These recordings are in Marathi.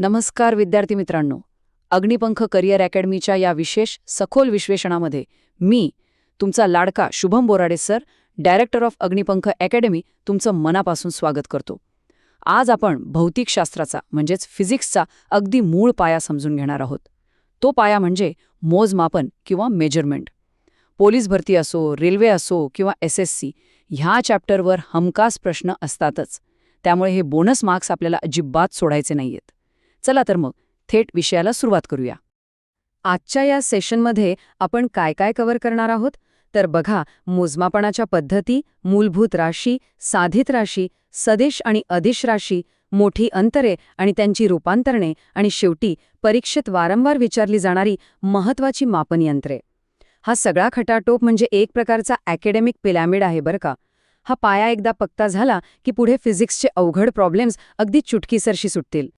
नमस्कार विद्यार्थी मित्रांनो. अग्निपंख करिअर अकॅडमीच्या या विशेष सखोल विश्लेषणामध्ये मी तुमचा लाडका Shubham Borade sir, director of Agnipankh academy, तुमचं मनापासून स्वागत करतो. आज आपण भौतिकशास्त्राचा म्हणजेच फिजिक्सचा अगदी मूळ पाया समजून घेणार आहोत. तो पाया म्हणजे मोजमापन किंवा मेजरमेंट. पोलीस भरती असो, रेल्वे असो किंवा SSC, ह्या चॅप्टरवर हमखास प्रश्न असतातच. त्यामुळे हे बोनस मार्क्स आपल्याला अजिबात सोडायचे नाहीयेत. चला तर मग थेट विषयाला सुरुवात करूया. आजच्या या सेशनमध्ये आपण काय काय कव्हर करणार आहोत तर बघा, मोजमापनाच्या पद्धती, मूलभूत राशी, साधित राशी, सदिश आणि अदिश राशी, मोठी अंतरे आणि त्यांची रूपांतरणे, आणि शेवटी परीक्षेत वारंवार विचारली जाणारी महत्त्वाची मापनयंत्रे. हा सगळा खटाटोप म्हणजे एक प्रकारचा अकॅडमिक पिरॅमिड आहे बरं का. हा पाया एकदा पक्का झाला की पुढे फिजिक्सचे अवघड प्रॉब्लेम्स अगदी चुटकीसरशी सुटतील.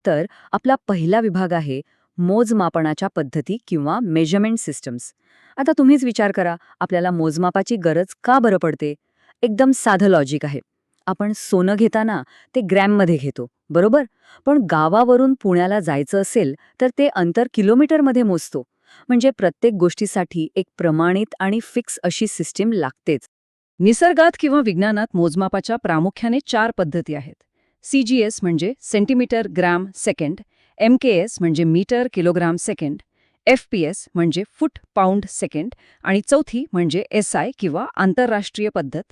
तर आपला पहिला विभाग आहे मोजमापनाच्या पद्धती किंवा मेजरमेंट सिस्टम्स. आता तुम्हीच विचार करा, आपल्याला मोजमापाची गरज का बरं पडते? एकदम साधं लॉजिक आहे. आपण सोनं घेताना ते ग्रॅममध्ये घेतो, बरोबर? पण गावावरून पुण्याला जायचं असेल तर ते अंतर किलोमीटरमध्ये मोजतो. म्हणजे प्रत्येक गोष्टीसाठी एक प्रमाणित आणि फिक्स अशी सिस्टीम लागतेच. निसर्गात किंवा विज्ञानात मोजमापाच्या प्रामुख्याने 4 पद्धती आहेत. CGS म्हणजे सेंटीमीटर ग्रॅम सेकंड, MKS म्हणजे मीटर किलोग्राम सेकंड, FPS म्हणजे फूट पाऊंड सेकंड, आणि चौथी म्हणजे SI किंवा आंतरराष्ट्रीय पद्धत.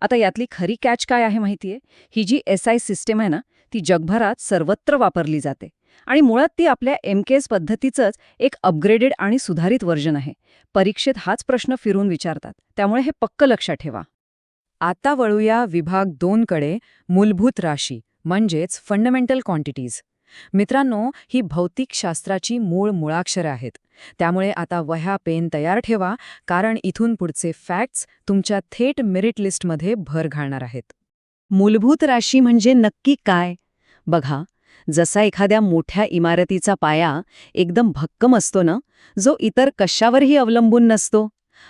आता यातली खरी कॅच काय आहे माहितीये? ही जी SI सिस्टीम आहे ना, ती जगभरात सर्वत्र वापरली जाते आणि मुळात ती आपल्या MKS पद्धतीचंच एक अपग्रेडेड आणि सुधारित व्हर्जन आहे. परीक्षेत हाच प्रश्न फिरून विचारतात, त्यामुळे हे पक्क लक्षात ठेवा. आता वळूया विभाग 2 कडे, मूलभूत राशी म्हणजेच फंडामेंटल क्वांटिटीज. मित्रांनो, ही भौतिकशास्त्राची मुळाक्षरं आहेत. त्यामुळे आता वह्या पेन तयार ठेवा, कारण इथून पुढचे फॅक्ट्स तुमच्या थेट मेरिट लिस्टमध्ये भर घालणार आहेत. मूलभूत राशी म्हणजे नक्की काय? बघा, जसा एखाद्या मोठ्या इमारतीचा पाया एकदम भक्कम असतो ना, जो इतर कशावरही अवलंबून नसतो,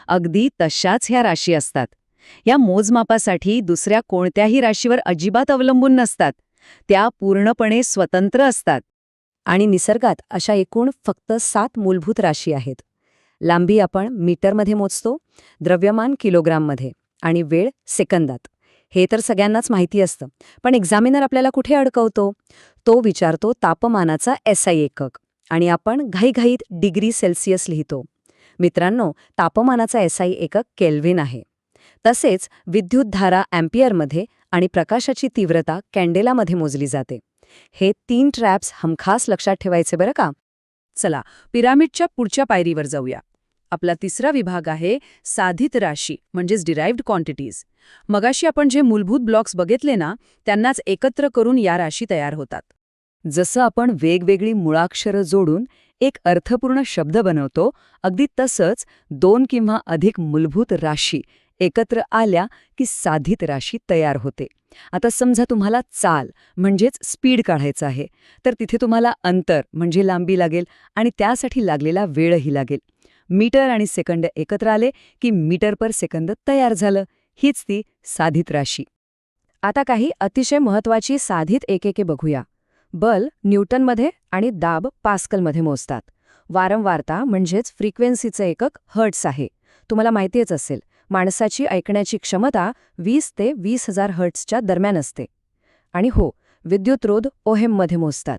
अगदी तशाच ह्या राशी असतात. या मोजमापासाठी दुसऱ्या कोणत्याही राशीवर अजिबात अवलंबून नसतात. त्या पूर्णपणे स्वतंत्र असतात. आणि निसर्गात अशा एकूण फक्त 7 मूलभूत राशी आहेत. लांबी आपण मीटरमध्ये मोजतो, द्रव्यमान किलोग्राममध्ये, आणि वेळ सेकंदात. हे तर सगळ्यांनाच माहिती असतं. पण एक्झामिनर आपल्याला कुठे अडकवतो? तो विचारतो तापमानाचा SI एकक, आणि आपण घाईघाईत डिग्री सेल्सिअस लिहितो. मित्रांनो, तापमानाचा SI एकक केल्व्हिन आहे. तसेच विद्युतधारा अँपिअरमध्ये आणि प्रकाशाची तीव्रता कॅन्डेलामध्ये मोजली जाते. हे 3 ट्रॅप्स हमखास लक्षात ठेवायचे बरं का. चला, पिरामिडच्या पुढच्या पायरीवर जाऊया. आपला तिसरा विभाग आहे साधित राशी म्हणजेच डिराइव्हड क्वांटिटीज. मगाशी आपण जे मूलभूत ब्लॉक्स बघितले ना, त्यांनाच एकत्र करून या राशी तयार होतात. जसं आपण वेगवेगळी मुळाक्षरं जोडून एक अर्थपूर्ण शब्द बनवतो, अगदी तसंच 2 किंवा अधिक मूलभूत राशी एकत्र आल्या की साधित राशी तयार होते. आता समजा तुम्हाला चाल म्हणजेच स्पीड काढायचं आहे, तर तिथे तुम्हाला अंतर म्हणजे लांबी लागेल आणि त्यासाठी लागलेला वेळही लागेल. मीटर आणि सेकंद एकत्र आले की मीटर पर सेकंद तयार झालं. हीच ती साधित राशी. आता काही अतिशय महत्त्वाची साधित एकके बघूया. बल न्यूटनमध्ये आणि दाब पास्कलमध्ये मोजतात. वारंवारता म्हणजेच फ्रिक्वेन्सीचं एकक हर्ट्स आहे. तुम्हाला माहितीच असेल, माणसाची ऐकण्याची क्षमता 20 ते 20,000 हर्ट्सच्या दरम्यान असते. आणि हो, विद्युत रोध ओहेममध्ये मोजतात.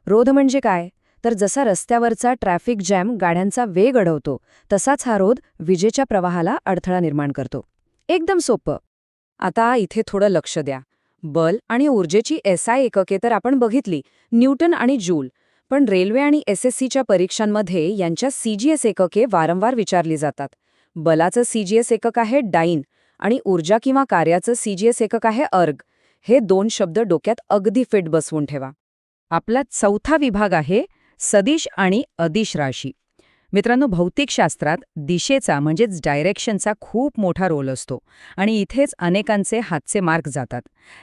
रोध म्हणजे काय? तर जसा रस्त्यावरचा ट्रॅफिक जॅम गाड्यांचा वेग अडवतो, तसाच हा रोध विजेच्या प्रवाहाला अडथळा निर्माण करतो. एकदम सोपं. आता इथे थोडं लक्ष द्या. बल आणि ऊर्जेची SI एकके तर आपण बघितली, न्यूटन आणि जूल. पण रेल्वे आणि SSCच्या परीक्षांमध्ये यांच्या CGS एकके वारंवार विचारली जातात. बलाचं CGS एकक आहे डाईन आणि ऊर्जा किंवा कार्याचं CGS एकक आहे अर्ग. हे 2 शब्द डोक्यात अगदी फिट बसवून ठेवा. आपला चौथा विभाग आहे सदिश आणि अदिश राशी. मित्रांनो, भौतिकशास्त्रात दिशेचा म्हणजेच डायरेक्शनचा खूप मोठा रोल असतो आणि इथेच अनेकांचे हातचे मार्क जातात.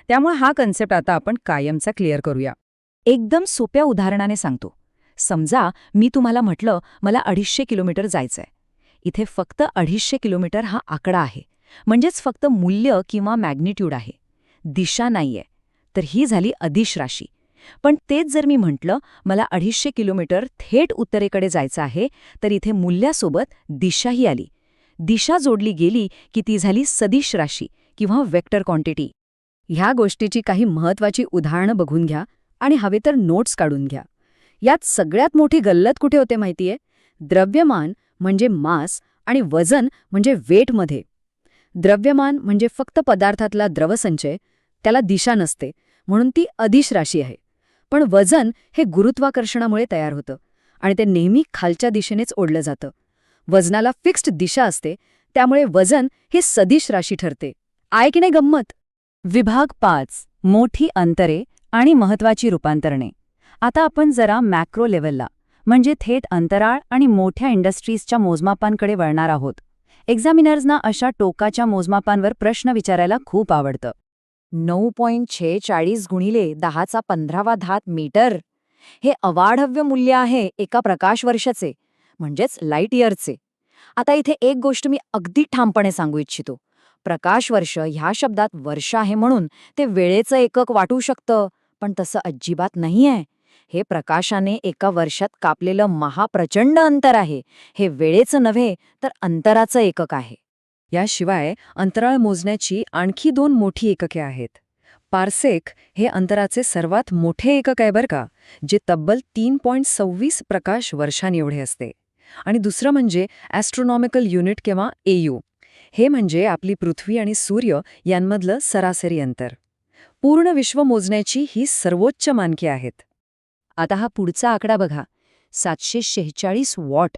त्यामुळे हा कन्सेप्ट आता आपण कायमचा क्लिअर करूया. एकदम सोप्या उदाहरणाने सांगतो. समजा मी तुम्हाला म्हटलं मला 250 किलोमीटर जायचंय. इथे फक्त 250 किलोमीटर हा आकडा आहे, म्हणजेच फक्त मूल्य किंवा मॅग्निट्यूड आहे, दिशा नाहीये. तर ही झाली अदिश राशी. पण तेच जर मी म्हटलं मला 250 किलोमीटर थेट उत्तरेकडे जायचं आहे, तर इथे मूल्यासोबत दिशाही आली. दिशा जोडली गेली की ती झाली सदिश राशी किंवा वेक्टर क्वांटिटी. ह्या गोष्टीची काही महत्वाची उदाहरणं बघून घ्या आणि हवे तर नोट्स काढून घ्या. यात सगळ्यात मोठी गल्लत कुठे होते माहितीये? द्रव्यमान म्हणजे मास आणि वजन म्हणजे वेटमध्ये. द्रव्यमान म्हणजे फक्त पदार्थातला द्रवसंचय, त्याला दिशा नसते, म्हणून ती अदिश राशी आहे. पण वजन हे गुरुत्वाकर्षणामुळे तयार होतं आणि ते नेहमी खालच्या दिशेनेच ओढलं जातं. वजनाला फिक्स्ड दिशा असते, त्यामुळे वजन हे सदिश राशी ठरते. आहे की नाही गंमत? विभाग 5 मोठी अंतरे आणि महत्वाची रूपांतरणे. आता आपण जरा मॅक्रो लेव्हलला म्हणजे थेट अंतराळ आणि मोठ्या इंडस्ट्रीजच्या मोजमापांकडे वळणार आहोत. एक्झामिनर्सना अशा टोकाच्या मोजमापांवर प्रश्न विचारायला खूप आवडतं. 9.46 गुणिले 10⁻15 मीटर हे अवाढव्य मूल्य आहे एका प्रकाशवर्षाचे, म्हणजेच लाईट इयरचे. आता इथे एक गोष्ट मी अगदी ठामपणे सांगू इच्छितो. प्रकाशवर्ष ह्या शब्दात वर्ष आहे म्हणून ते वेळेचं एकक वाटू शकतं, पण तसं अजिबात नाहीये. हे प्रकाशाने एका वर्षात कापलेलं महाप्रचंड अंतर आहे. हे वेळेचं नव्हे तर अंतराचं एकक आहे. याशिवाय अंतराळ मोजण्याची आणखी 2 मोठी एकके आहेत. पार्सेक हे अंतराचे सर्वात मोठे एकक आहे बरं का, जे तब्बल 3.26 प्रकाश वर्षांएवढे असते. आणि दुसरं म्हणजे ॲस्ट्रोनॉमिकल युनिट किंवा AU. हे म्हणजे आपली पृथ्वी आणि सूर्य यांमधलं सरासरी अंतर. पूर्ण विश्व मोजण्याची ही सर्वोच्च मानके आहेत. आता हा पुढचा आकडा बघा, 746 वॉट.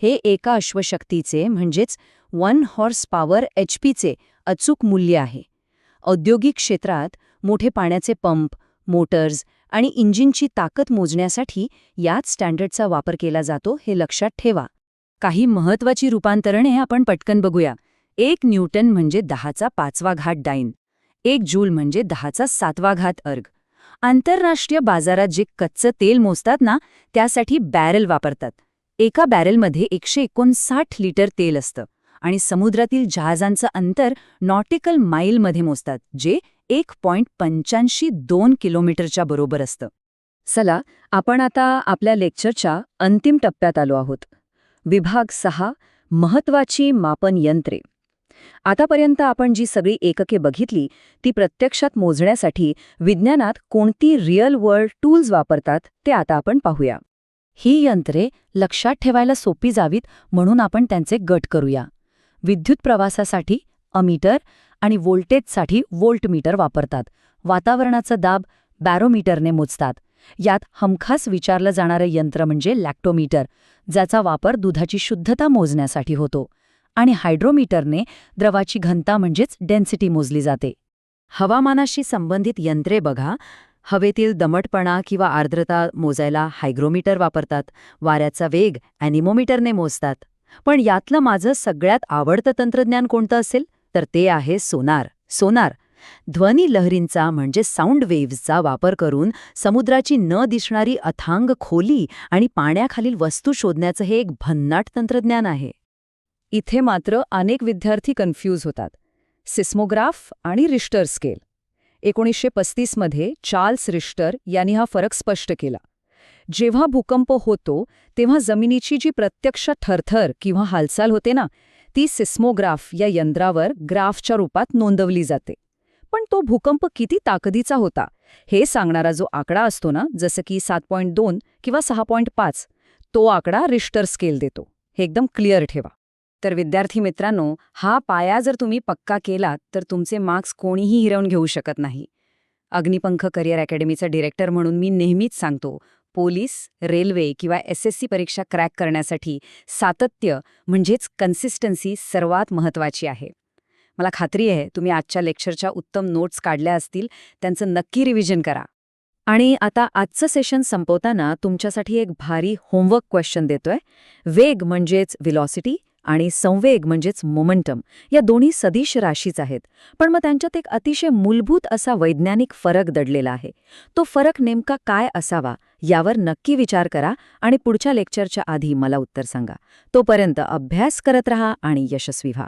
हे एका अश्वशक्तीचे म्हणजेच 1 हॉर्स पॉवर HPचे अचूक मूल्य आहे. औद्योगिक क्षेत्रात मोठे पाण्याचे पंप, मोटर्स आणि इंजिनची ताकद मोजण्यासाठी याच स्टँडर्डचा वापर केला जातो, हे लक्षात ठेवा. काही महत्वाची रूपांतरणे आपण पटकन बघूया. 1 न्यूटन म्हणजे 10⁵ डाईन, 1 जूल म्हणजे 10⁷ अर्ग. आंतरराष्ट्रीय बाजारात जे कच्चं तेल मोजतात ना, त्यासाठी बॅरेल वापरतात. एका बॅरेलमध्ये 159 लिटर तेल असतं आणि समुद्रातील जहाजांचं अंतर नॉटिकल माईलमध्ये मोजतात, जे 1.85 किलोमीटरच्या बरोबर असतं. चला, आपण आता आपल्या लेक्चरच्या अंतिम टप्प्यात आलो आहोत. विभाग 6 महत्वाची मापन यंत्रे. आतापर्यंत आपण जी सगळी एकके बघितली ती प्रत्यक्षात मोजण्यासाठी विज्ञानात कोणती रिअल वर्ल्ड टूल्स वापरतात ते आता आपण पाहूया. ही यंत्रे लक्षात ठेवायला सोपी जावीत म्हणून आपण त्यांचे गट करूया. विद्युत प्रवासासाठी अमीटर आणि व्होल्टेजसाठी व्होल्टमीटर वापरतात. वातावरणाचा दाब बॅरोमीटरने मोजतात. यात हमखास विचारलं जाणारं यंत्र म्हणजे लॅक्टोमीटर, ज्याचा वापर दुधाची शुद्धता मोजण्यासाठी होतो. आणि हायड्रोमीटरने द्रवाची घनता म्हणजेच डेन्सिटी मोजली जाते. हवामानाशी संबंधित यंत्रे बघा. हवेतील दमटपणा किंवा आर्द्रता मोजायला हायग्रोमीटर वापरतात. वाऱ्याचा वेग ॲनिमोमीटरने मोजतात. पण यातलं माझं सगळ्यात आवडतं तंत्रज्ञान कोणतं असेल तर ते आहे सोनार. ध्वनी लहरींचा म्हणजे साऊंड वेव्हचा वापर करून समुद्राची न दिसणारी अथांग खोली आणि पाण्याखालील वस्तू शोधण्याचं हे एक भन्नाट तंत्रज्ञान आहे. इथे मात्र अनेक विद्यार्थी कन्फ्यूज होतात. सिस्मोग्राफ आणि रिश्टर स्केल. 1935 मध्ये चार्ल्स रिश्टर यांनी हा फरक स्पष्ट केला. जेव्हा भूकंप होतो तेव्हा जमिनीची जी प्रत्यक्ष थरथर किंवा हालचाल होते ना, ती सिस्मोग्राफ या यंत्रावर ग्राफच्या रूपात नोंदवली जाते. पण तो भूकंप किती ताकदीचा होता हे सांगणारा जो आकडा असतो ना, जसं की 7.2 किंवा 6.5, तो आकडा रिश्टर स्केल देतो. हे एकदम क्लिअर ठेवा. तर विद्यार्थी मित्रांनो, हा पाया जर तुम्ही पक्का केलात तर तुमचे मार्क्स कोणीही हिरवून घेऊ शकत नाही. अग्निपंख करिअर अकॅडमीचा डिरेक्टर म्हणून मी नेहमीच सांगतो, पोलीस, रेल्वे किंवा SSC परीक्षा क्रॅक करण्यासाठी सातत्य म्हणजेच कन्सिस्टन्सी सर्वात महत्त्वाची आहे. मला खात्री आहे तुम्ही आजच्या लेक्चरच्या उत्तम नोट्स काढल्या असतील, त्यांचं नक्की रिव्हिजन करा. आणि आता आजचं सेशन संपवताना तुमच्यासाठी एक भारी होमवर्क क्वेश्चन देतोय. वेग म्हणजेच व्हेलॉसिटी आणि संवेग म्हणजेच मोमेंटम या दोन्ही सदिश राशीच आहेत, पण मग त्यांच्यात एक अतिशय मूलभूत असा वैज्ञानिक फरक दडलेला आहे. तो फरक नेमका काय असावा यावर नक्की विचार करा आणि पुढच्या लेक्चरच्या आधी मला उत्तर सांगा. तोपर्यंत अभ्यास करत रहा आणि यशस्वी व्हा.